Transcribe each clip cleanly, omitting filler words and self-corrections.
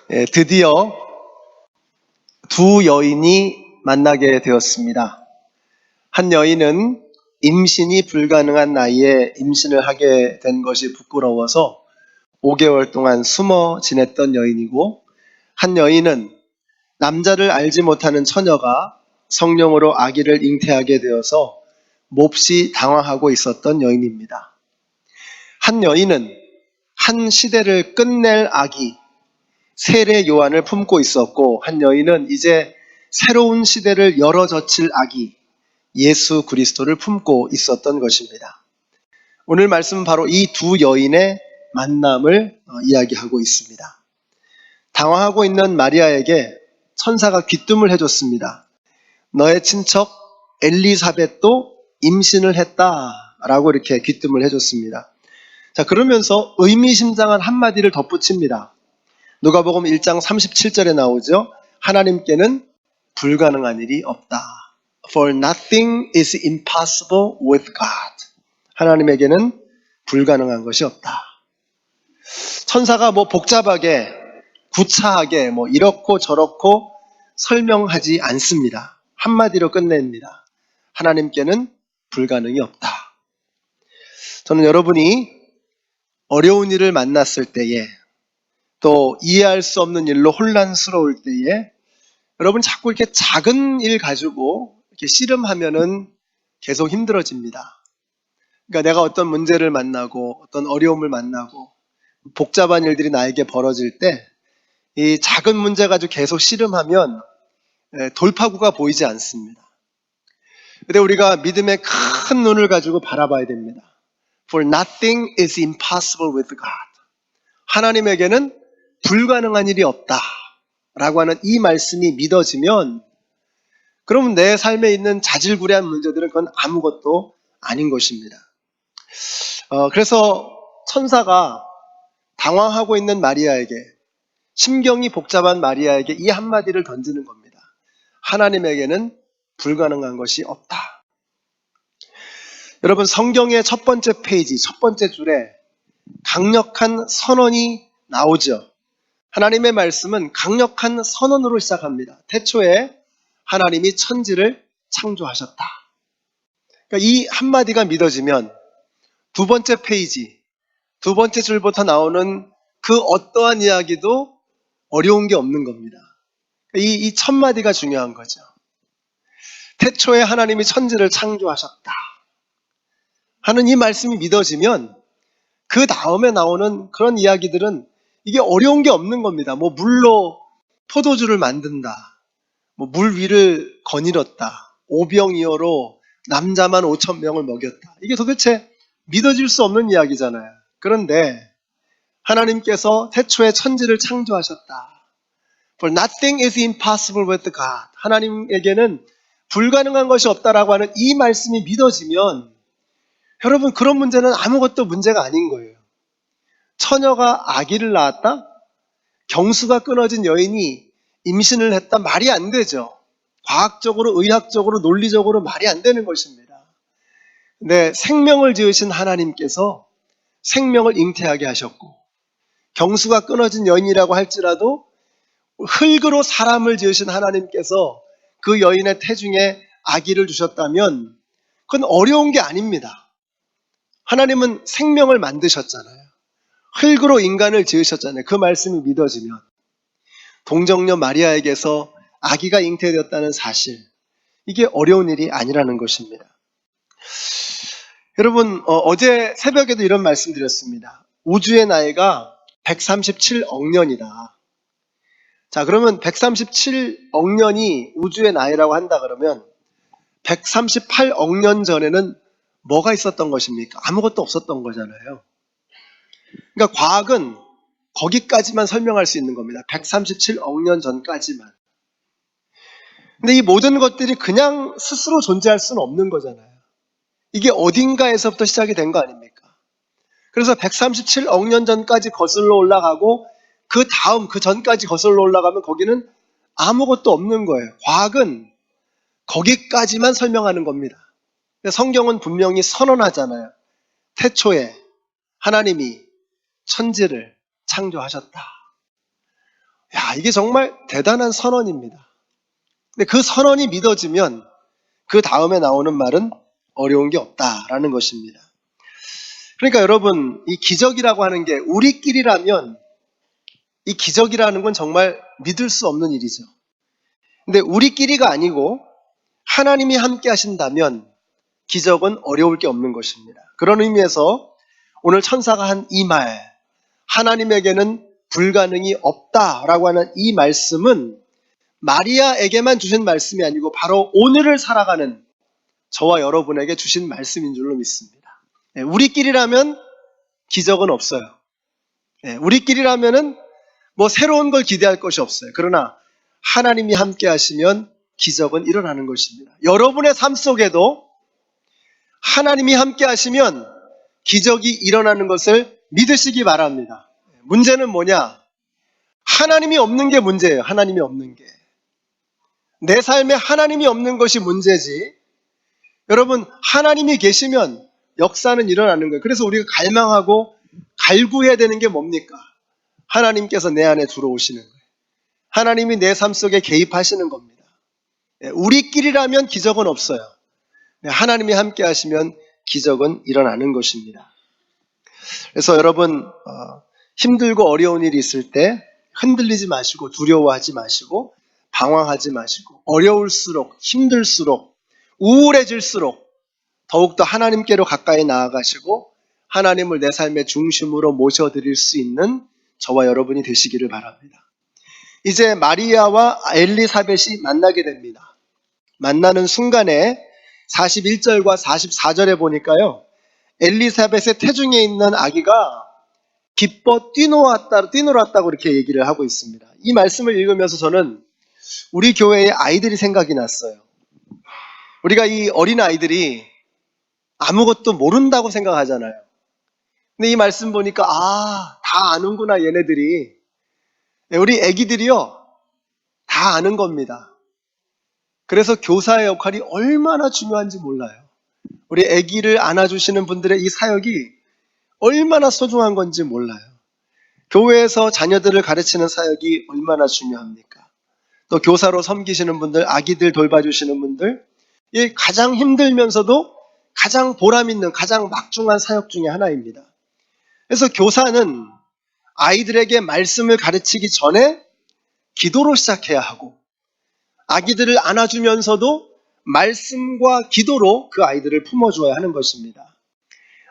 드디어 두 여인이 만나게 되었습니다. 한 여인은 임신이 불가능한 나이에 임신을 하게 된 것이 부끄러워서 5개월 동안 숨어 지냈던 여인이고, 한 여인은 남자를 알지 못하는 처녀가 성령으로 아기를 잉태하게 되어서 몹시 당황하고 있었던 여인입니다. 한 여인은 한 시대를 끝낼 아기 세례 요한을 품고 있었고, 한 여인은 이제 새로운 시대를 열어젖힐 아기 예수 그리스도를 품고 있었던 것입니다. 오늘 말씀은 바로 이 두 여인의 만남을 이야기하고 있습니다. 당황하고 있는 마리아에게 천사가 귀뜸을 해줬습니다. 너의 친척 엘리사벳도 임신을 했다라고 이렇게 귀뜸을 해줬습니다. 자, 그러면서 의미심장한 한마디를 덧붙입니다. 누가복음 1장 37절에 나오죠. 하나님께는 불가능한 일이 없다. For nothing is impossible with God. 하나님에게는 불가능한 것이 없다. 천사가 복잡하게, 구차하게 이렇고 저렇고 설명하지 않습니다. 한마디로 끝냅니다. 하나님께는 불가능이 없다. 저는 여러분이 어려운 일을 만났을 때에, 또 이해할 수 없는 일로 혼란스러울 때에 여러분 자꾸 이렇게 작은 일 가지고 이렇게 씨름하면은 계속 힘들어집니다. 그러니까 내가 어떤 문제를 만나고 어떤 어려움을 만나고 복잡한 일들이 나에게 벌어질 때 이 작은 문제 가지고 계속 씨름하면 돌파구가 보이지 않습니다. 근데 우리가 믿음의 큰 눈을 가지고 바라봐야 됩니다. For nothing is impossible with God. 하나님에게는 불가능한 일이 없다 라고 하는 이 말씀이 믿어지면, 그러면 내 삶에 있는 자질구레한 문제들은 그건 아무것도 아닌 것입니다. 그래서 천사가 당황하고 있는 마리아에게, 심경이 복잡한 마리아에게 이 한마디를 던지는 겁니다. 하나님에게는 불가능한 것이 없다. 여러분, 성경의 첫 번째 페이지, 첫 번째 줄에 강력한 선언이 나오죠. 하나님의 말씀은 강력한 선언으로 시작합니다. 태초에 하나님이 천지를 창조하셨다. 그러니까 이 한마디가 믿어지면 두 번째 페이지, 두 번째 줄부터 나오는 그 어떠한 이야기도 어려운 게 없는 겁니다. 이 첫 마디가 중요한 거죠. 태초에 하나님이 천지를 창조하셨다 하는 이 말씀이 믿어지면 그 다음에 나오는 그런 이야기들은 이게 어려운 게 없는 겁니다. 물로 포도주를 만든다, 물 위를 거닐었다, 오병이어로 남자만 5,000명을 먹였다. 이게 도대체 믿어질 수 없는 이야기잖아요. 그런데 하나님께서 태초에 천지를 창조하셨다. For nothing is impossible with God. 하나님에게는 불가능한 것이 없다라고 하는 이 말씀이 믿어지면, 여러분, 그런 문제는 아무것도 문제가 아닌 거예요. 처녀가 아기를 낳았다? 경수가 끊어진 여인이 임신을 했다? 말이 안 되죠. 과학적으로, 의학적으로, 논리적으로 말이 안 되는 것입니다. 근데 생명을 지으신 하나님께서 생명을 잉태하게 하셨고, 경수가 끊어진 여인이라고 할지라도 흙으로 사람을 지으신 하나님께서 그 여인의 태중에 아기를 주셨다면 그건 어려운 게 아닙니다. 하나님은 생명을 만드셨잖아요. 흙으로 인간을 지으셨잖아요. 그 말씀이 믿어지면 동정녀 마리아에게서 아기가 잉태되었다는 사실, 이게 어려운 일이 아니라는 것입니다. 여러분, 어제 새벽에도 이런 말씀 드렸습니다. 우주의 나이가 137억 년이다. 자, 그러면 137억 년이 우주의 나이라고 한다 그러면 138억 년 전에는 뭐가 있었던 것입니까? 아무것도 없었던 거잖아요. 그러니까 과학은 거기까지만 설명할 수 있는 겁니다. 137억 년 전까지만. 근데 이 모든 것들이 그냥 스스로 존재할 수는 없는 거잖아요. 이게 어딘가에서부터 시작이 된 거 아닙니까? 그래서 137억 년 전까지 거슬러 올라가고 그 다음, 그 전까지 거슬러 올라가면 거기는 아무것도 없는 거예요. 과학은 거기까지만 설명하는 겁니다. 성경은 분명히 선언하잖아요. 태초에 하나님이 천지를 창조하셨다. 야, 이게 정말 대단한 선언입니다. 근데 그 선언이 믿어지면 그 다음에 나오는 말은 어려운 게 없다라는 것입니다. 그러니까 여러분, 이 기적이라고 하는 게 우리끼리라면 이 기적이라는 건 정말 믿을 수 없는 일이죠. 근데 우리끼리가 아니고 하나님이 함께 하신다면 기적은 어려울 게 없는 것입니다. 그런 의미에서 오늘 천사가 한 이 말, 하나님에게는 불가능이 없다라고 하는 이 말씀은 마리아에게만 주신 말씀이 아니고 바로 오늘을 살아가는 저와 여러분에게 주신 말씀인 줄로 믿습니다. 우리끼리라면 기적은 없어요. 우리끼리라면은 뭐 새로운 걸 기대할 것이 없어요. 그러나 하나님이 함께 하시면 기적은 일어나는 것입니다. 여러분의 삶 속에도 하나님이 함께 하시면 기적이 일어나는 것을 믿으시기 바랍니다. 문제는 뭐냐? 하나님이 없는 게 문제예요. 하나님이 없는 게. 내 삶에 하나님이 없는 것이 문제지. 여러분, 하나님이 계시면 역사는 일어나는 거예요. 그래서 우리가 갈망하고 갈구해야 되는 게 뭡니까? 하나님께서 내 안에 들어오시는 거예요. 하나님이 내 삶 속에 개입하시는 겁니다. 우리끼리라면 기적은 없어요. 하나님이 함께 하시면 기적은 일어나는 것입니다. 그래서 여러분, 힘들고 어려운 일이 있을 때 흔들리지 마시고 두려워하지 마시고 방황하지 마시고 어려울수록 힘들수록 우울해질수록 더욱더 하나님께로 가까이 나아가시고 하나님을 내 삶의 중심으로 모셔드릴 수 있는 저와 여러분이 되시기를 바랍니다. 이제 마리아와 엘리사벳이 만나게 됩니다. 만나는 순간에 41절과 44절에 보니까요, 엘리사벳의 태중에 있는 아기가 기뻐 뛰놀았다고 이렇게 얘기를 하고 있습니다. 이 말씀을 읽으면서 저는 우리 교회의 아이들이 생각이 났어요. 우리가 이 어린 아이들이 아무것도 모른다고 생각하잖아요. 근데 이 말씀 보니까 다 아는구나 얘네들이. 우리 애기들이요 다 아는 겁니다. 그래서 교사의 역할이 얼마나 중요한지 몰라요. 우리 애기를 안아주시는 분들의 이 사역이 얼마나 소중한 건지 몰라요. 교회에서 자녀들을 가르치는 사역이 얼마나 중요합니까? 또 교사로 섬기시는 분들, 아기들 돌봐주시는 분들, 이 가장 힘들면서도 가장 보람있는, 가장 막중한 사역 중에 하나입니다. 그래서 교사는 아이들에게 말씀을 가르치기 전에 기도로 시작해야 하고, 아기들을 안아주면서도 말씀과 기도로 그 아이들을 품어줘야 하는 것입니다.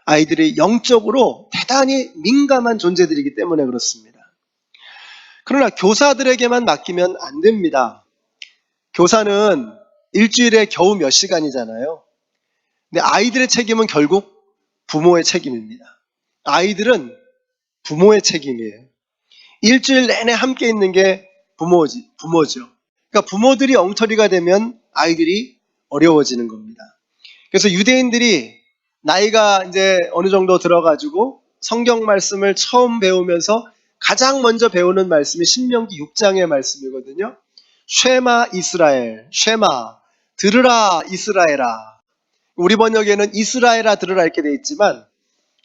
아이들이 영적으로 대단히 민감한 존재들이기 때문에 그렇습니다. 그러나 교사들에게만 맡기면 안 됩니다. 교사는 일주일에 겨우 몇 시간이잖아요. 근데 아이들의 책임은 결국 부모의 책임입니다. 아이들은 부모의 책임이에요. 일주일 내내 함께 있는 게 부모죠. 그러니까 부모들이 엉터리가 되면 아이들이 어려워지는 겁니다. 그래서 유대인들이 나이가 이제 어느 정도 들어가지고 성경 말씀을 처음 배우면서 가장 먼저 배우는 말씀이 신명기 6장의 말씀이거든요. 쉐마 이스라엘, 쉐마, 들으라 이스라엘아. 우리 번역에는 이스라엘아 들으라 이렇게 되어 있지만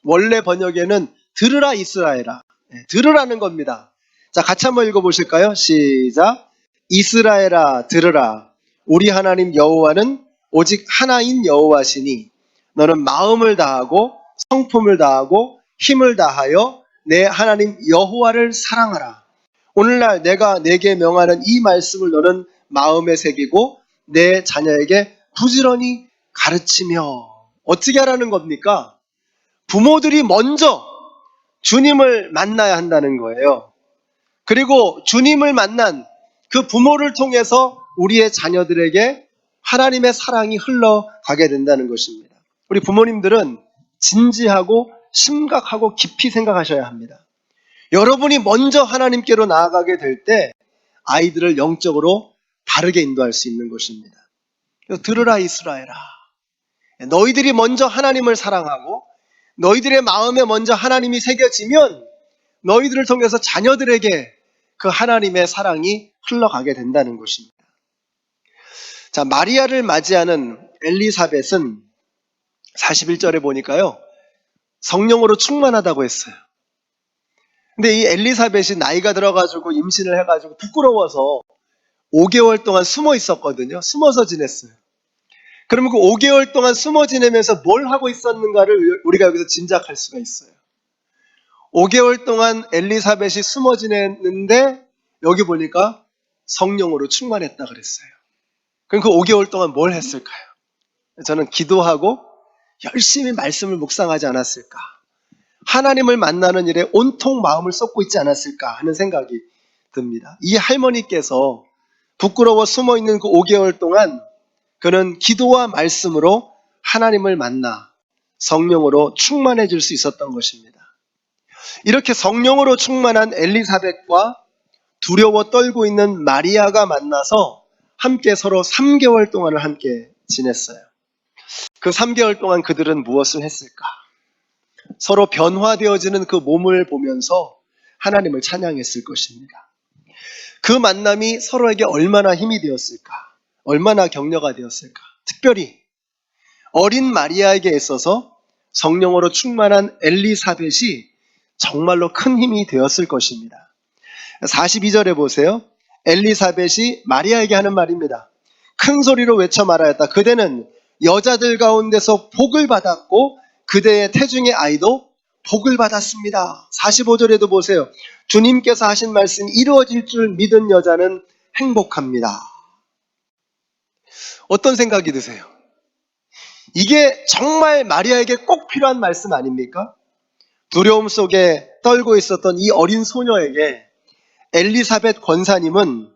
원래 번역에는 들으라 이스라엘아, 들으라는 겁니다. 자, 같이 한번 읽어보실까요? 시작. 이스라엘아 들으라. 우리 하나님 여호와는 오직 하나인 여호와시니 너는 마음을 다하고 성품을 다하고 힘을 다하여 내 하나님 여호와를 사랑하라. 오늘날 내가 내게 명하는 이 말씀을 너는 마음에 새기고 내 자녀에게 부지런히 가르치며. 어떻게 하라는 겁니까? 부모들이 먼저 주님을 만나야 한다는 거예요. 그리고 주님을 만난 그 부모를 통해서 우리의 자녀들에게 하나님의 사랑이 흘러가게 된다는 것입니다. 우리 부모님들은 진지하고 심각하고 깊이 생각하셔야 합니다. 여러분이 먼저 하나님께로 나아가게 될 때 아이들을 영적으로 바르게 인도할 수 있는 것입니다. 들으라 이스라엘아. 너희들이 먼저 하나님을 사랑하고 너희들의 마음에 먼저 하나님이 새겨지면 너희들을 통해서 자녀들에게 그 하나님의 사랑이 흘러가게 된다는 것입니다. 자, 마리아를 맞이하는 엘리사벳은 41절에 보니까요, 성령으로 충만하다고 했어요. 근데 이 엘리사벳이 나이가 들어가지고 임신을 해가지고 부끄러워서 5개월 동안 숨어 있었거든요. 숨어서 지냈어요. 그러면 그 5개월 동안 숨어 지내면서 뭘 하고 있었는가를 우리가 여기서 짐작할 수가 있어요. 5개월 동안 엘리사벳이 숨어 지냈는데 여기 보니까 성령으로 충만했다 그랬어요. 그럼 그 5개월 동안 뭘 했을까요? 저는 기도하고 열심히 말씀을 묵상하지 않았을까? 하나님을 만나는 일에 온통 마음을 쏟고 있지 않았을까 하는 생각이 듭니다. 이 할머니께서 부끄러워 숨어 있는 그 5개월 동안 그는 기도와 말씀으로 하나님을 만나 성령으로 충만해질 수 있었던 것입니다. 이렇게 성령으로 충만한 엘리사벳과 두려워 떨고 있는 마리아가 만나서 함께 서로 3개월 동안을 함께 지냈어요. 그 3개월 동안 그들은 무엇을 했을까? 서로 변화되어지는 그 몸을 보면서 하나님을 찬양했을 것입니다. 그 만남이 서로에게 얼마나 힘이 되었을까? 얼마나 격려가 되었을까? 특별히 어린 마리아에게 있어서 성령으로 충만한 엘리사벳이 정말로 큰 힘이 되었을 것입니다. 42절에 보세요. 엘리사벳이 마리아에게 하는 말입니다. 큰 소리로 외쳐 말하였다. 그대는 여자들 가운데서 복을 받았고 그대의 태중의 아이도 복을 받았습니다. 45절에도 보세요. 주님께서 하신 말씀이 이루어질 줄 믿은 여자는 행복합니다. 어떤 생각이 드세요? 이게 정말 마리아에게 꼭 필요한 말씀 아닙니까? 두려움 속에 떨고 있었던 이 어린 소녀에게 엘리사벳 권사님은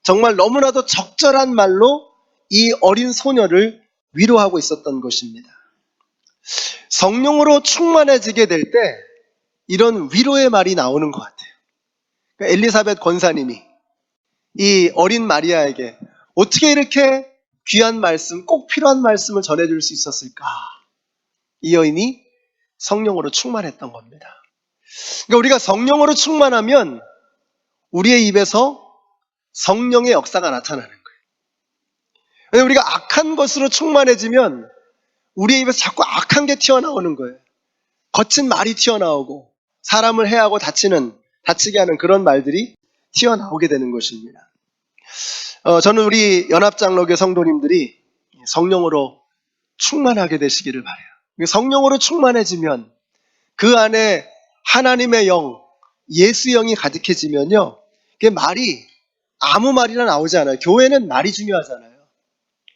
정말 너무나도 적절한 말로 이 어린 소녀를 위로하고 있었던 것입니다. 성령으로 충만해지게 될 때 이런 위로의 말이 나오는 것 같아요. 엘리사벳 권사님이 이 어린 마리아에게 어떻게 이렇게 귀한 말씀, 꼭 필요한 말씀을 전해줄 수 있었을까? 이 여인이 성령으로 충만했던 겁니다. 그러니까 우리가 성령으로 충만하면 우리의 입에서 성령의 역사가 나타나는 거예요. 우리가 악한 것으로 충만해지면 우리의 입에서 자꾸 악한 게 튀어나오는 거예요. 거친 말이 튀어나오고 사람을 해하고 다치게 하는 그런 말들이 튀어나오게 되는 것입니다. 저는 우리 연합장로교 성도님들이 성령으로 충만하게 되시기를 바라요. 성령으로 충만해지면 그 안에 하나님의 영, 예수 영이 가득해지면요, 그게 말이 아무 말이나 나오지 않아요. 교회는 말이 중요하잖아요.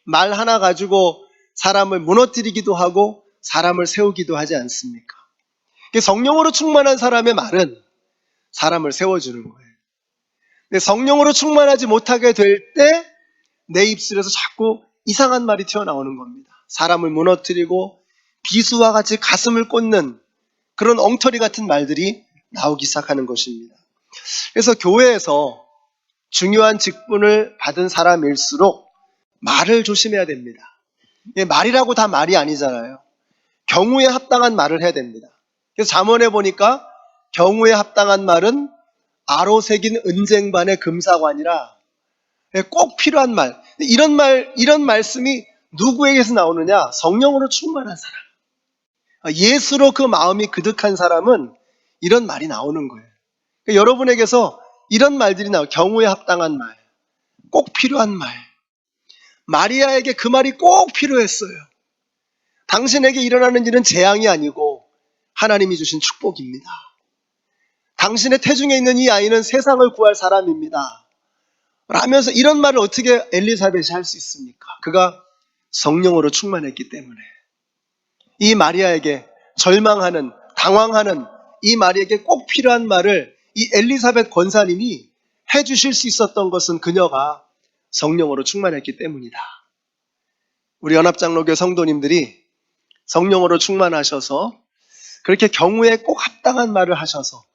말 하나 가지고 사람을 무너뜨리기도 하고 사람을 세우기도 하지 않습니까? 성령으로 충만한 사람의 말은 사람을 세워주는 거예요. 근데 성령으로 충만하지 못하게 될 때 내 입술에서 자꾸 이상한 말이 튀어나오는 겁니다. 사람을 무너뜨리고 비수와 같이 가슴을 꽂는 그런 엉터리 같은 말들이 나오기 시작하는 것입니다. 그래서 교회에서 중요한 직분을 받은 사람일수록 말을 조심해야 됩니다. 말이라고 다 말이 아니잖아요. 경우에 합당한 말을 해야 됩니다. 그래서 잠언에 보니까 경우에 합당한 말은 아로 새긴 은쟁반의 금사관이라 꼭 필요한 말. 이런 말씀이 누구에게서 나오느냐? 성령으로 충만한 사람. 예수로 그 마음이 그득한 사람은 이런 말이 나오는 거예요. 그러니까 여러분에게서 이런 말들이 나와요. 경우에 합당한 말, 꼭 필요한 말. 마리아에게 그 말이 꼭 필요했어요. 당신에게 일어나는 일은 재앙이 아니고 하나님이 주신 축복입니다. 당신의 태중에 있는 이 아이는 세상을 구할 사람입니다. 라면서 이런 말을 어떻게 엘리사벳이 할 수 있습니까? 그가 성령으로 충만했기 때문에. 이 마리아에게 절망하는, 당황하는 이 마리아에게 꼭 필요한 말을 이 엘리사벳 권사님이 해주실 수 있었던 것은 그녀가 성령으로 충만했기 때문이다. 우리 연합장로교 성도님들이 성령으로 충만하셔서 그렇게 경우에 꼭 합당한 말을 하셔서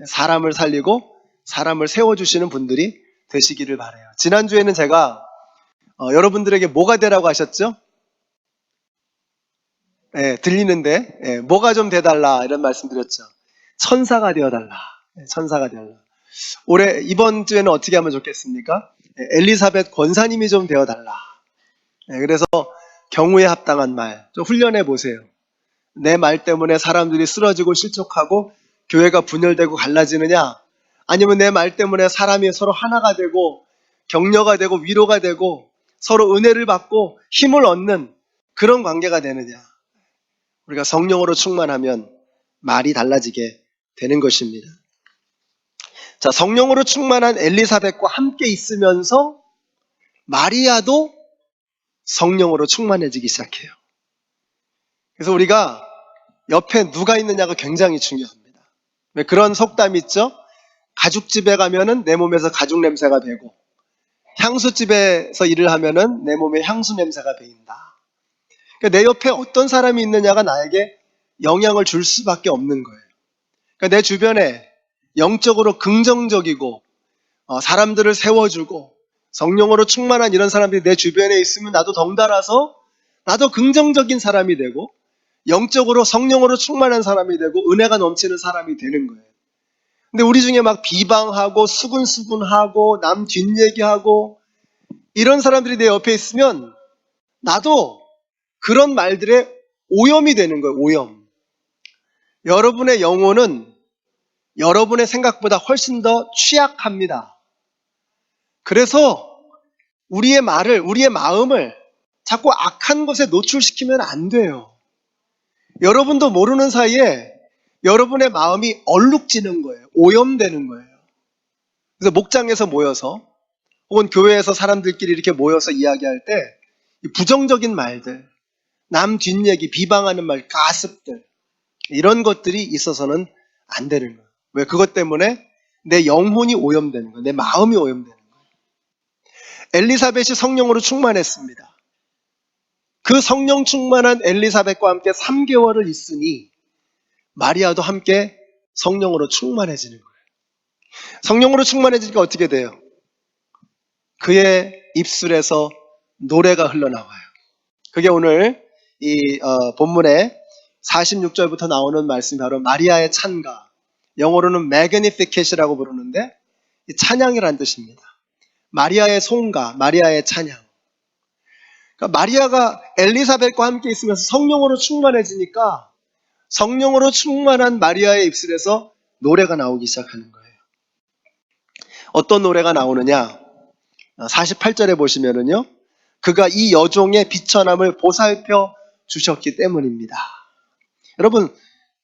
사람을 살리고 사람을 세워주시는 분들이 되시기를 바라요. 지난주에는 제가 여러분들에게 뭐가 되라고 하셨죠? 들리는데 뭐가 좀 돼달라 이런 말씀 드렸죠. 천사가 되어달라. 천사가 되어달라. 올해 이번 주에는 어떻게 하면 좋겠습니까? 엘리사벳 권사님이 좀 되어달라. 그래서 경우에 합당한 말 좀 훈련해 보세요. 내 말 때문에 사람들이 쓰러지고 실족하고 교회가 분열되고 갈라지느냐? 아니면 내 말 때문에 사람이 서로 하나가 되고 격려가 되고 위로가 되고 서로 은혜를 받고 힘을 얻는 그런 관계가 되느냐? 우리가 성령으로 충만하면 말이 달라지게 되는 것입니다. 자, 성령으로 충만한 엘리사벳과 함께 있으면서 마리아도 성령으로 충만해지기 시작해요. 그래서 우리가 옆에 누가 있느냐가 굉장히 중요합니다. 왜 그런 속담 있죠? 가죽집에 가면은 내 몸에서 가죽 냄새가 배고 향수집에서 일을 하면은 내 몸에 향수 냄새가 배인다. 그러니까 내 옆에 어떤 사람이 있느냐가 나에게 영향을 줄 수밖에 없는 거예요. 그러니까 내 주변에 영적으로 긍정적이고 사람들을 세워주고 성령으로 충만한 이런 사람들이 내 주변에 있으면 나도 덩달아서 나도 긍정적인 사람이 되고 영적으로 성령으로 충만한 사람이 되고 은혜가 넘치는 사람이 되는 거예요. 근데 우리 중에 막 비방하고 수근수근하고 남 뒷얘기하고 이런 사람들이 내 옆에 있으면 나도 그런 말들에 오염이 되는 거예요. 오염. 여러분의 영혼은 여러분의 생각보다 훨씬 더 취약합니다. 그래서 우리의 말을, 우리의 마음을 자꾸 악한 것에 노출시키면 안 돼요. 여러분도 모르는 사이에 여러분의 마음이 얼룩지는 거예요. 오염되는 거예요. 그래서 목장에서 모여서 혹은 교회에서 사람들끼리 이렇게 모여서 이야기할 때 부정적인 말들, 남 뒷얘기, 비방하는 말, 가습들 이런 것들이 있어서는 안 되는 거예요. 왜? 그것 때문에 내 영혼이 오염되는 거예요. 내 마음이 오염되는 거예요. 엘리사벳이 성령으로 충만했습니다. 그 성령 충만한 엘리사벳과 함께 3개월을 있으니 마리아도 함께 성령으로 충만해지는 거예요. 성령으로 충만해지니까 어떻게 돼요? 그의 입술에서 노래가 흘러나와요. 그게 오늘 이 본문에 46절부터 나오는 말씀이 바로 마리아의 찬가, 영어로는 Magnificat이라고 부르는데 이 찬양이라는 뜻입니다. 마리아의 송가, 마리아의 찬양. 그러니까 마리아가 엘리사벳과 함께 있으면서 성령으로 충만해지니까 성령으로 충만한 마리아의 입술에서 노래가 나오기 시작하는 거예요. 어떤 노래가 나오느냐? 48절에 보시면은요. 그가 이 여종의 비천함을 보살펴 주셨기 때문입니다. 여러분,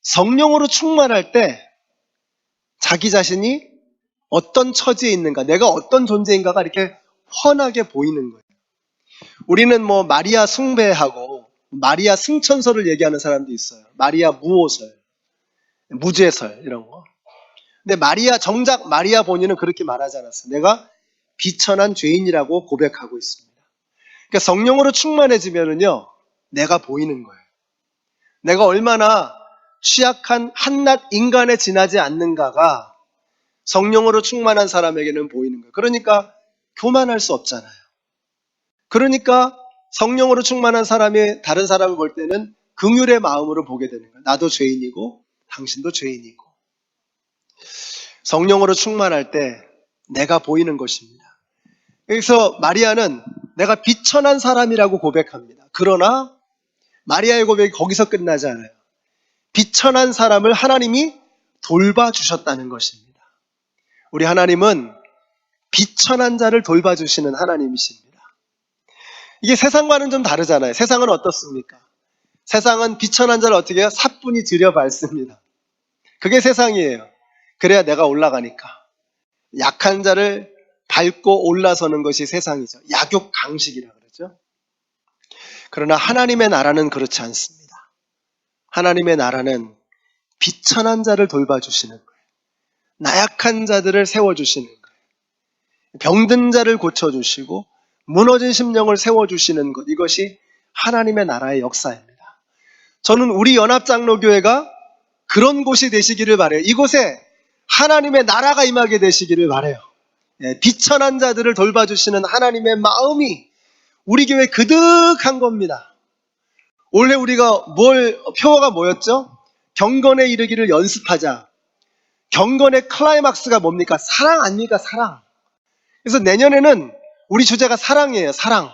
성령으로 충만할 때 자기 자신이 어떤 처지에 있는가, 내가 어떤 존재인가가 이렇게 훤하게 보이는 거예요. 우리는 뭐 마리아 숭배하고 마리아 승천설을 얘기하는 사람도 있어요. 마리아 무오설, 무죄설 이런 거. 근데 정작 마리아 본인은 그렇게 말하지 않았어요. 내가 비천한 죄인이라고 고백하고 있습니다. 그러니까 성령으로 충만해지면은요, 내가 보이는 거예요. 내가 얼마나 취약한 한낱 인간에 지나지 않는가가 성령으로 충만한 사람에게는 보이는 거예요. 그러니까 교만할 수 없잖아요. 그러니까 성령으로 충만한 사람이 다른 사람을 볼 때는 긍휼의 마음으로 보게 되는 거예요. 나도 죄인이고 당신도 죄인이고. 성령으로 충만할 때 내가 보이는 것입니다. 그래서 마리아는 내가 비천한 사람이라고 고백합니다. 그러나 마리아의 고백이 거기서 끝나지 않아요. 비천한 사람을 하나님이 돌봐주셨다는 것입니다. 우리 하나님은 비천한 자를 돌봐주시는 하나님이십니다. 이게 세상과는 좀 다르잖아요. 세상은 어떻습니까? 세상은 비천한 자를 어떻게 해요? 사뿐히 들여밟습니다. 그게 세상이에요. 그래야 내가 올라가니까. 약한 자를 밟고 올라서는 것이 세상이죠. 약육강식이라 그러죠. 그러나 하나님의 나라는 그렇지 않습니다. 하나님의 나라는 비천한 자를 돌봐주시는 거예요. 나약한 자들을 세워주시는 거예요. 병든 자를 고쳐주시고 무너진 심령을 세워주시는 것, 이것이 하나님의 나라의 역사입니다. 저는 우리 연합장로교회가 그런 곳이 되시기를 바라요. 이곳에 하나님의 나라가 임하게 되시기를 바라요. 비천한 자들을 돌봐주시는 하나님의 마음이 우리 교회에 그득한 겁니다. 올해 우리가 표어가 뭐였죠? 경건에 이르기를 연습하자. 경건의 클라이막스가 뭡니까? 사랑 아닙니까? 사랑. 그래서 내년에는 우리 주제가 사랑이에요. 사랑.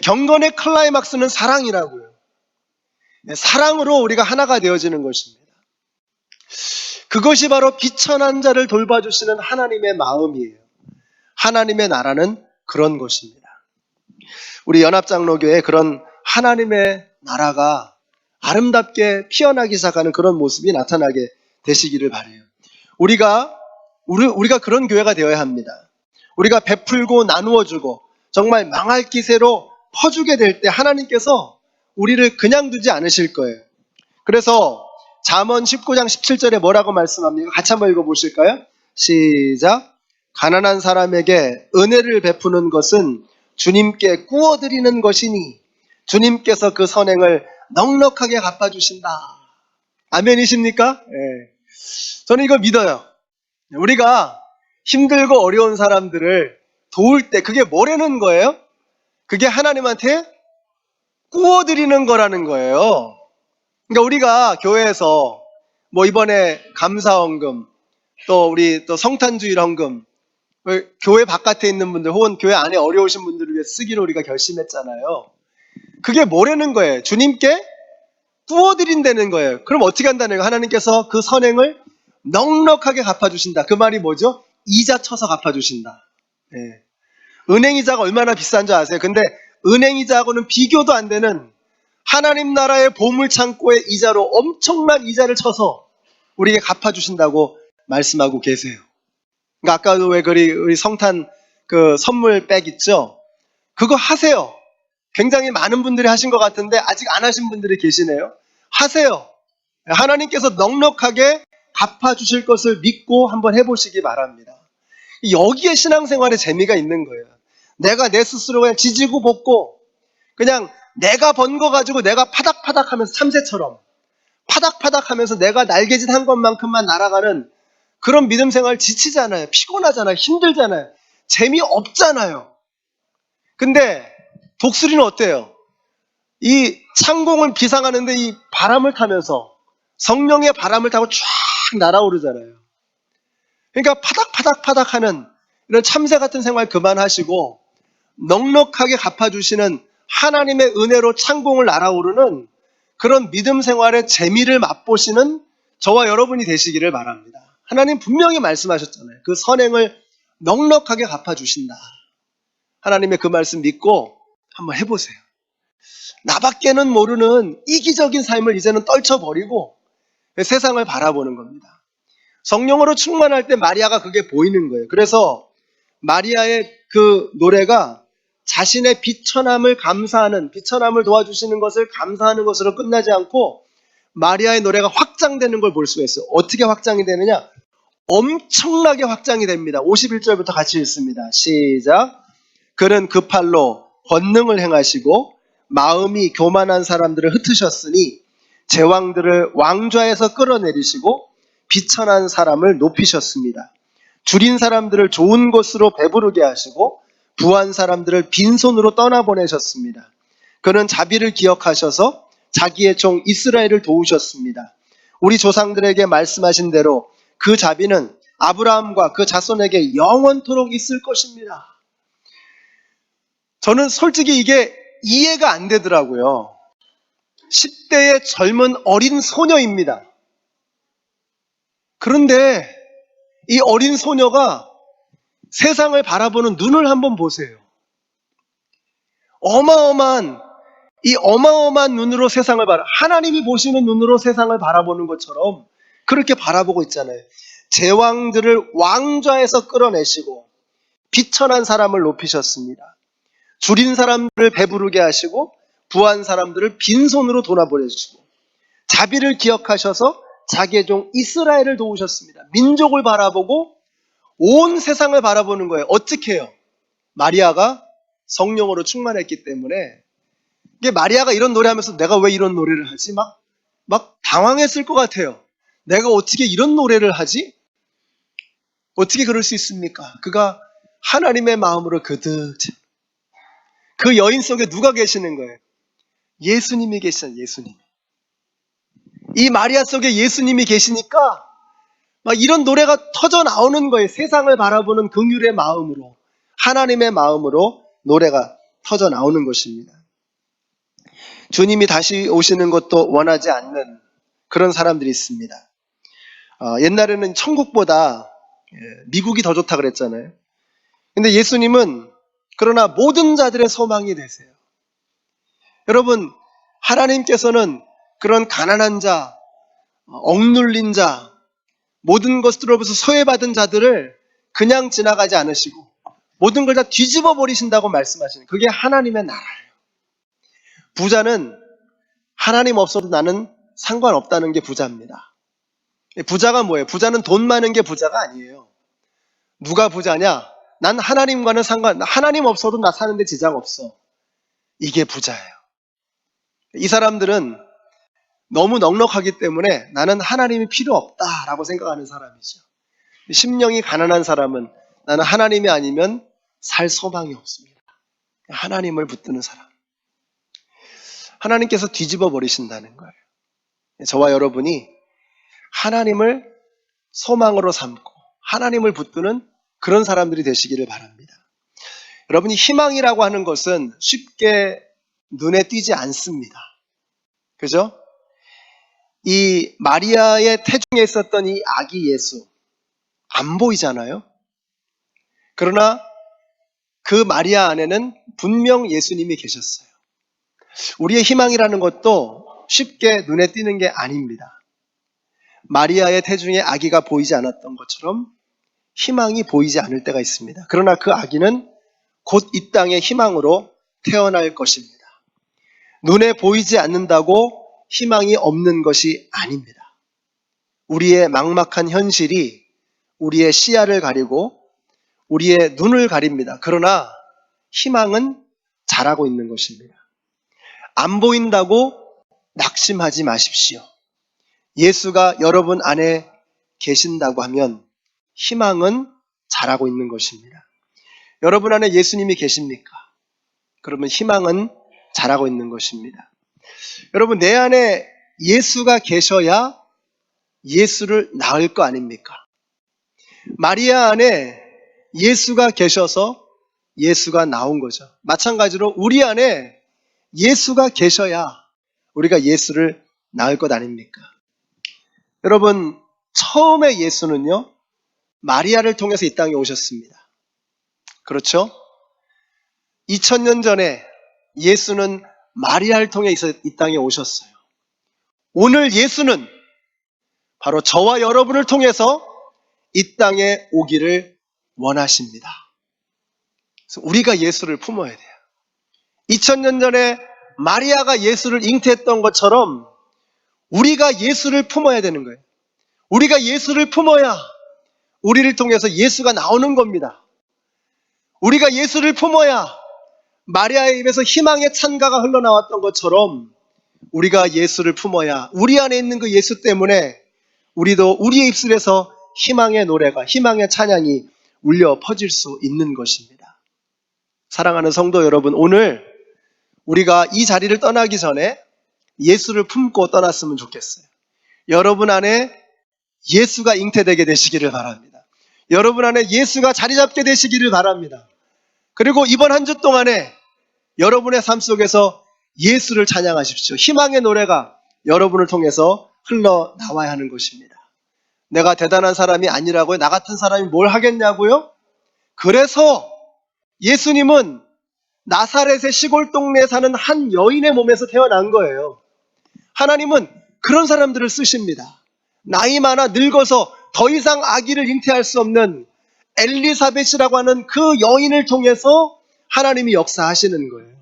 경건의 클라이막스는 사랑이라고요. 사랑으로 우리가 하나가 되어지는 것입니다. 그것이 바로 비천한 자를 돌봐주시는 하나님의 마음이에요. 하나님의 나라는 그런 것입니다. 우리 연합장로교회 그런 하나님의 나라가 아름답게 피어나기 시작하는 그런 모습이 나타나게 되시기를 바라요. 우리가 그런 교회가 되어야 합니다. 우리가 베풀고 나누어주고 정말 망할 기세로 퍼주게 될 때 하나님께서 우리를 그냥 두지 않으실 거예요. 그래서 잠언 19장 17절에 뭐라고 말씀합니까? 같이 한번 읽어보실까요? 시작. 가난한 사람에게 은혜를 베푸는 것은 주님께 구워드리는 것이니 주님께서 그 선행을 넉넉하게 갚아주신다. 아멘이십니까? 네. 저는 이거 믿어요. 우리가 힘들고 어려운 사람들을 도울 때 그게 뭐라는 거예요? 그게 하나님한테 구워드리는 거라는 거예요. 그러니까 우리가 교회에서 뭐 이번에 감사헌금, 또 우리 또 성탄주일 헌금, 교회 바깥에 있는 분들 혹은 교회 안에 어려우신 분들을 위해 쓰기로 우리가 결심했잖아요. 그게 뭐라는 거예요? 주님께 구워드린다는 거예요. 그럼 어떻게 한다는 거예요? 하나님께서 그 선행을 넉넉하게 갚아주신다. 그 말이 뭐죠? 이자 쳐서 갚아주신다. 네. 은행이자가 얼마나 비싼 줄 아세요? 근데 은행이자하고는 비교도 안 되는 하나님 나라의 보물창고의 이자로 엄청난 이자를 쳐서 우리에게 갚아주신다고 말씀하고 계세요. 그러니까 아까도 왜 우리 성탄 그 선물백 있죠? 그거 하세요. 굉장히 많은 분들이 하신 것 같은데 아직 안 하신 분들이 계시네요. 하세요. 하나님께서 넉넉하게 갚아주실 것을 믿고 한번 해보시기 바랍니다. 여기에 신앙생활에 재미가 있는 거예요. 내가 내 스스로 그냥 지지고 볶고 그냥 내가 번 거 가지고 내가 파닥파닥 하면서 참새처럼 파닥파닥 하면서 내가 날개짓 한 것만큼만 날아가는 그런 믿음 생활 지치잖아요. 피곤하잖아요. 힘들잖아요. 재미없잖아요. 근데 독수리는 어때요? 이 창공을 비상하는데 이 바람을 타면서 성령의 바람을 타고 쫙 날아오르잖아요. 그러니까 파닥파닥 하는 이런 참새 같은 생활 그만하시고 넉넉하게 갚아주시는 하나님의 은혜로 창공을 날아오르는 그런 믿음 생활의 재미를 맛보시는 저와 여러분이 되시기를 바랍니다. 하나님 분명히 말씀하셨잖아요. 그 선행을 넉넉하게 갚아주신다. 하나님의 그 말씀 믿고 한번 해보세요. 나밖에는 모르는 이기적인 삶을 이제는 떨쳐버리고 세상을 바라보는 겁니다. 성령으로 충만할 때 마리아가 그게 보이는 거예요. 그래서 마리아의 그 노래가 자신의 비천함을 감사하는, 비천함을 도와주시는 것을 감사하는 것으로 끝나지 않고 마리아의 노래가 확장되는 걸 볼 수가 있어요. 어떻게 확장이 되느냐? 엄청나게 확장이 됩니다. 51절부터 같이 읽습니다. 시작. 그는 그 팔로 권능을 행하시고 마음이 교만한 사람들을 흩으셨으니 제왕들을 왕좌에서 끌어내리시고 비천한 사람을 높이셨습니다. 줄인 사람들을 좋은 곳으로 배부르게 하시고 부한 사람들을 빈손으로 떠나보내셨습니다. 그는 자비를 기억하셔서 자기의 종 이스라엘을 도우셨습니다. 우리 조상들에게 말씀하신 대로 그 자비는 아브라함과 그 자손에게 영원토록 있을 것입니다. 저는 솔직히 이게 이해가 안 되더라고요. 10대의 젊은 어린 소녀입니다. 그런데 이 어린 소녀가 세상을 바라보는 눈을 한번 보세요. 이 어마어마한 눈으로 세상을 하나님이 보시는 눈으로 세상을 바라보는 것처럼 그렇게 바라보고 있잖아요. 제왕들을 왕좌에서 끌어내시고 비천한 사람을 높이셨습니다. 줄인 사람들을 배부르게 하시고 부한 사람들을 빈손으로 돌아보내주시고 자비를 기억하셔서 자기의 종 이스라엘을 도우셨습니다. 민족을 바라보고 온 세상을 바라보는 거예요. 어떻게 해요? 마리아가 성령으로 충만했기 때문에 이게 마리아가 이런 노래하면서 내가 왜 이런 노래를 하지? 막 당황했을 것 같아요. 내가 어떻게 이런 노래를 하지? 어떻게 그럴 수 있습니까? 그가 하나님의 마음으로 그 여인 속에 누가 계시는 거예요? 예수님이 계시잖아요. 예수님. 이 마리아 속에 예수님이 계시니까 막 이런 노래가 터져 나오는 거예요. 세상을 바라보는 긍휼의 마음으로, 하나님의 마음으로 노래가 터져 나오는 것입니다. 주님이 다시 오시는 것도 원하지 않는 그런 사람들이 있습니다. 옛날에는 천국보다 미국이 더 좋다 그랬잖아요. 근데 예수님은 그러나 모든 자들의 소망이 되세요. 여러분, 하나님께서는 그런 가난한 자, 억눌린 자, 모든 것들로부터 소외받은 자들을 그냥 지나가지 않으시고 모든 걸 다 뒤집어 버리신다고 말씀하시는, 그게 하나님의 나라예요. 부자는 하나님 없어도 나는 상관없다는 게 부자입니다. 부자가 뭐예요? 부자는 돈 많은 게 부자가 아니에요. 누가 부자냐? 난 하나님과는 하나님 없어도 나 사는데 지장 없어. 이게 부자예요. 이 사람들은 너무 넉넉하기 때문에 나는 하나님이 필요 없다라고 생각하는 사람이죠. 심령이 가난한 사람은 나는 하나님이 아니면 살 소망이 없습니다. 하나님을 붙드는 사람. 하나님께서 뒤집어 버리신다는 거예요. 저와 여러분이 하나님을 소망으로 삼고 하나님을 붙드는 그런 사람들이 되시기를 바랍니다. 여러분이 희망이라고 하는 것은 쉽게 눈에 띄지 않습니다. 그죠? 이 마리아의 태중에 있었던 이 아기 예수, 안 보이잖아요? 그러나 그 마리아 안에는 분명 예수님이 계셨어요. 우리의 희망이라는 것도 쉽게 눈에 띄는 게 아닙니다. 마리아의 태중에 아기가 보이지 않았던 것처럼 희망이 보이지 않을 때가 있습니다. 그러나 그 아기는 곧 이 땅의 희망으로 태어날 것입니다. 눈에 보이지 않는다고 희망이 없는 것이 아닙니다. 우리의 막막한 현실이 우리의 시야를 가리고 우리의 눈을 가립니다. 그러나 희망은 자라고 있는 것입니다. 안 보인다고 낙심하지 마십시오. 예수가 여러분 안에 계신다고 하면 희망은 자라고 있는 것입니다. 여러분 안에 예수님이 계십니까? 그러면 희망은 자라고 있는 것입니다. 여러분, 내 안에 예수가 계셔야 예수를 낳을 거 아닙니까? 마리아 안에 예수가 계셔서 예수가 나온 거죠. 마찬가지로 우리 안에 예수가 계셔야 우리가 예수를 낳을 것 아닙니까? 여러분, 처음에 예수는요, 마리아를 통해서 이 땅에 오셨습니다. 그렇죠? 2000년 전에 예수는 마리아를 통해 이 땅에 오셨어요. 오늘 예수는 바로 저와 여러분을 통해서 이 땅에 오기를 원하십니다. 그래서 우리가 예수를 품어야 돼요. 2000년 전에 마리아가 예수를 잉태했던 것처럼 우리가 예수를 품어야 되는 거예요. 우리가 예수를 품어야 우리를 통해서 예수가 나오는 겁니다. 우리가 예수를 품어야 마리아의 입에서 희망의 찬가가 흘러나왔던 것처럼 우리가 예수를 품어야 우리 안에 있는 그 예수 때문에 우리도 우리의 입술에서 희망의 노래가, 희망의 찬양이 울려 퍼질 수 있는 것입니다. 사랑하는 성도 여러분, 오늘 우리가 이 자리를 떠나기 전에 예수를 품고 떠났으면 좋겠어요. 여러분 안에 예수가 잉태되게 되시기를 바랍니다. 여러분 안에 예수가 자리 잡게 되시기를 바랍니다. 그리고 이번 한 주 동안에 여러분의 삶 속에서 예수를 찬양하십시오. 희망의 노래가 여러분을 통해서 흘러나와야 하는 것입니다. 내가 대단한 사람이 아니라고요? 나 같은 사람이 뭘 하겠냐고요? 그래서 예수님은 나사렛의 시골 동네에 사는 한 여인의 몸에서 태어난 거예요. 하나님은 그런 사람들을 쓰십니다. 나이 많아 늙어서 더 이상 아기를 잉태할 수 없는 엘리사벳이라고 하는 그 여인을 통해서 하나님이 역사하시는 거예요.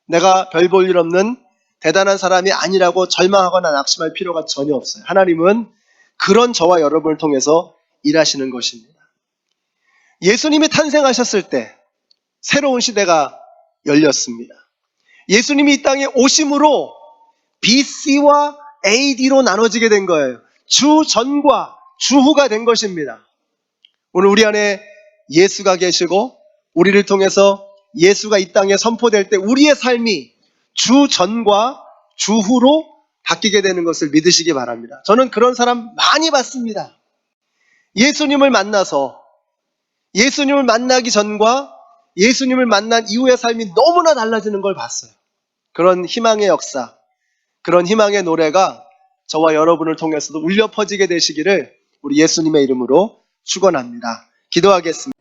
내가 별 볼 일 없는 대단한 사람이 아니라고 절망하거나 낙심할 필요가 전혀 없어요. 하나님은 그런 저와 여러분을 통해서 일하시는 것입니다. 예수님이 탄생하셨을 때 새로운 시대가 열렸습니다. 예수님이 이 땅에 오심으로 BC와 AD로 나눠지게 된 거예요. 주 전과 주 후가 된 것입니다. 오늘 우리 안에 예수가 계시고 우리를 통해서 예수가 이 땅에 선포될 때 우리의 삶이 주 전과 주 후로 바뀌게 되는 것을 믿으시기 바랍니다. 저는 그런 사람 많이 봤습니다. 예수님을 만나서 예수님을 만나기 전과 예수님을 만난 이후의 삶이 너무나 달라지는 걸 봤어요. 그런 희망의 역사, 그런 희망의 노래가 저와 여러분을 통해서도 울려 퍼지게 되시기를 우리 예수님의 이름으로 축원합니다. 기도하겠습니다.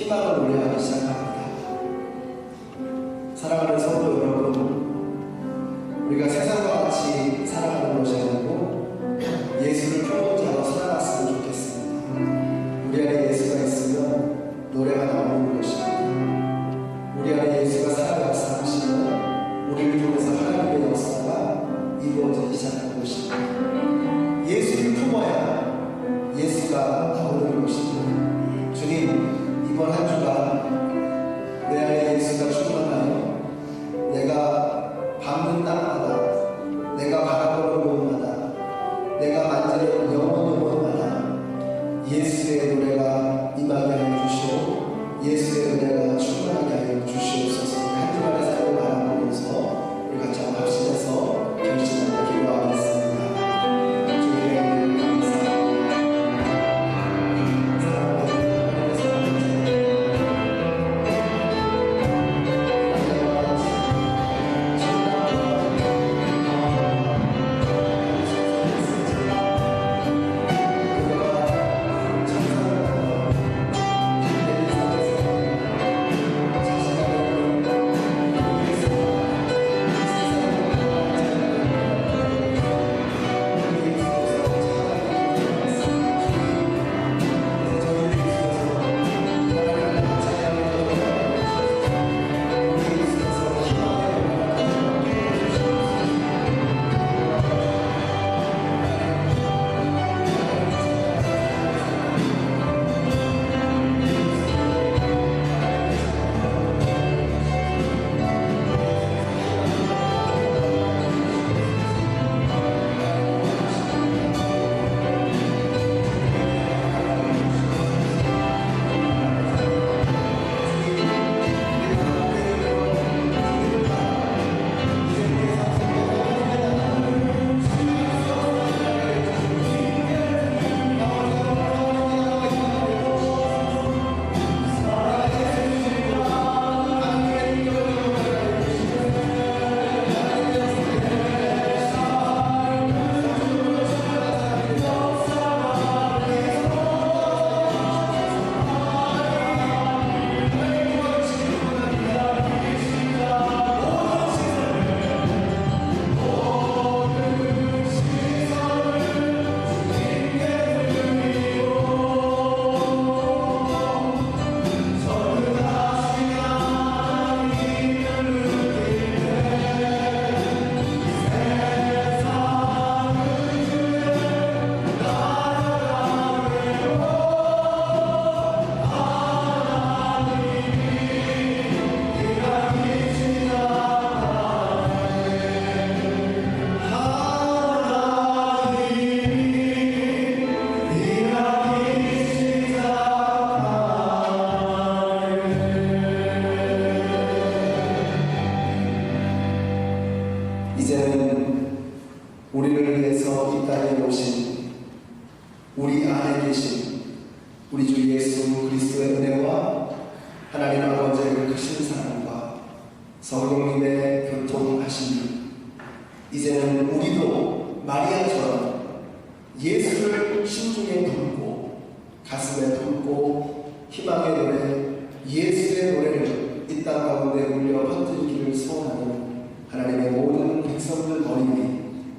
희망을 노래하기 시작합니다. 사랑하는 성도 여러분, 세상과 같이 살아가는 것이 아니고 예수를 품은 자로 살아갔으면 좋겠습니다. 우리 안에 예수가 있으면 노래가 나오는 것입니다. 우리 안에 예수가 살아가서 하시면 우리를 통해서 하나님의 역사가 이루어지기 시작하는 것입니다. 예수를 품어야 예수가 나오는 것입니다. 주님, 이번 한 주간 내 안에 예수가 충만하여 내가 밟는 땅마다, 내가 바라보는 곳마다, 내가 만지는 영혼마다 예수의 노래가 임하게 하여 주시오. 예수의 노래가 충만하게 하여 주시옵소서. 한 주간의 삶을 바라보면서 우리 같이 한번 합심해서 결심하며 기도하겠습니다. 이제는 우리를 위해서 이 땅에 오신 우리 안에 계신 우리 주 예수 그리스도의 은혜와 하나님 아버지의 크신 사랑과 성령님의 교통하심이 이제는 우리도 마리아처럼 예수를 심중에 품고 가슴에 품고 희망의 노래 예수의 노래를 이 땅 가운데 울려 퍼뜨리기를 소원하는 하나님의 모든 백성들 머리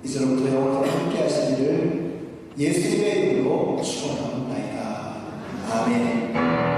이제로부터 영원토록 함께 하시기를 예수님의 이름으로 축원합니다. 아멘.